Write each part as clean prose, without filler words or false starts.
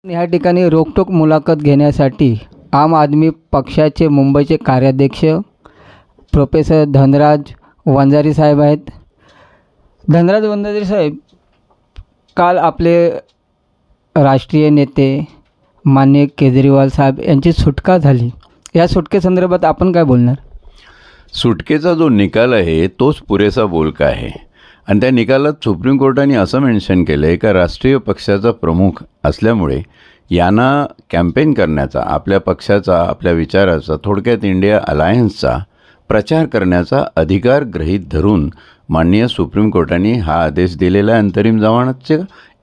या ठिकाणी रोखठोक मुलाखत घेण्यासाठी आम आदमी पक्षाचे मुंबईचे कार्याध्यक्ष प्रोफेसर धनराज वंजारी साहेब आहेत. धनराज वंजारी साहेब, काल आपले राष्ट्रीय नेते माननीय केजरीवाल साहेब यांची सुटका झाली. या सुटकेसंदर्भात आपण काय बोलणार? सुटकेचा जो निकाल आहे तोच पुरेसा बोलका आहे आणि त्या निकालात सुप्रीम कोर्टाने असं मेन्शन केलं आहे का राष्ट्रीय पक्षाचा प्रमुख असल्यामुळे यांना कॅम्पेन करण्याचा, आपल्या पक्षाचा, आपल्या विचाराचा, थोडक्यात इंडिया अलायन्सचा प्रचार करण्याचा अधिकार गृहीत धरून माननीय सुप्रीम कोर्टाने हा आदेश दिलेला आहे. अंतरिम जमानतचे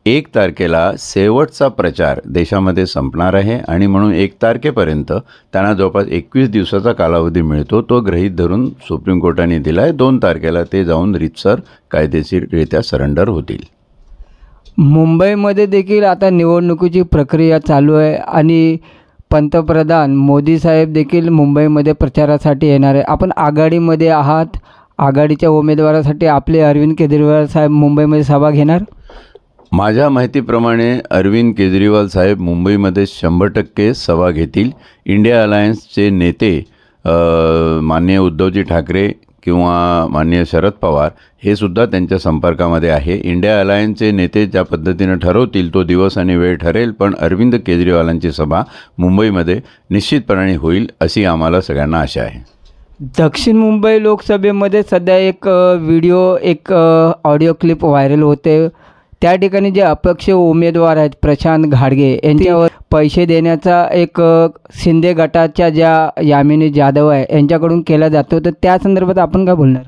1 तारखेला शेवटचा प्रचार देशामध्ये संपणार आहे आणि म्हणून 1 तारखेपर्यंत त्यांना जवळपास 21 दिवसाचा कालावधी मिळतो. तो गृहीत धरून सुप्रीम कोर्टाने दिला आहे. 2 तारखेला ते जाऊन रीतसर कायदेशीररित्या सरेंडर होतील. मुंबईमध्ये देखील आता निवडणुकीची प्रक्रिया चालू आहे आणि पंतप्रधान मोदी साहेब देखील मुंबईमध्ये प्रचारासाठी येणार आहे. आपण आघाडीमध्ये आहात. आघाडीच्या उमेदवारासाठी आपले अरविंद केजरीवाल साहेब मुंबईमध्ये सभा घेणार? माझ्या माहितीप्रमाणे अरविंद केजरीवाल साहेब मुंबईमध्ये 100% सभा घेतील. इंडिया अलायन्सचे नेते माननीय उद्धवजी ठाकरे किंवा माननीय शरद पवार हे सुद्धा त्यांच्या संपर्कामध्ये आहे. इंडिया अलायन्सचे नेते ज्या पद्धतीनं ठरवतील तो दिवस आणि वेळ ठरेल, पण अरविंद केजरीवालांची सभा मुंबईमध्ये निश्चितपणे होईल अशी आम्हाला सगळ्यांना आशा आहे. दक्षिण मुंबई लोकसभेमध्ये सध्या एक व्हिडिओ, एक ऑडिओ क्लिप व्हायरल होते. त्या ठिकाणी जे अपक्ष उमेदवार आहेत प्रशांत घाडगे यांच्यावर पैसे देण्याचा एक शिंदे गटाच्या ज्या यामिनी जाधव आहे यांच्याकडून केला जातो, तर त्या संदर्भात आपण काय बोलणार?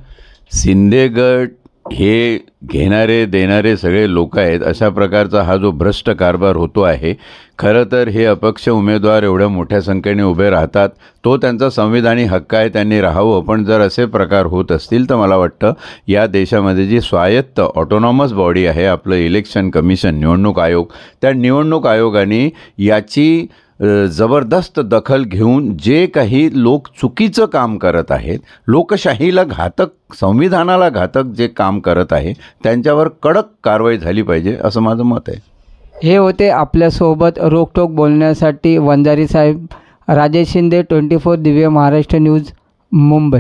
शिंदे गट हे घेणारे देणारे सगळे लोक आहेत. अशा प्रकारचा हा जो भ्रष्ट कारभार होतो आहे. खरं तर हे अपक्ष उमेदवार एवढ्या मोठ्या संख्येने उभे राहतात, तो त्यांचा संविधानिक हक्क आहे, त्यांनी राहावं. पण जर असे प्रकार होत असतील तर मला वाटतं या देशामध्ये जी स्वायत्त ऑटोनॉमस बॉडी आहे आपलं इलेक्शन कमिशन, निवडणूक आयोग, त्या निवडणूक आयोगाने याची जबरदस्त दखल घेऊन जे काही लोक चुकीचं काम करत आहेत, लोकशाहीला घातक, संविधानाला घातक जे काम करत आहे त्यांच्यावर कडक कारवाई झाली पाहिजे असं माझं मत आहे. हे होते आपल्यासोबत रोखठोक बोलण्यासाठी वंजारी साहेब. राजेश शिंदे, 24 दिव्य महाराष्ट्र न्यूज, मुंबई.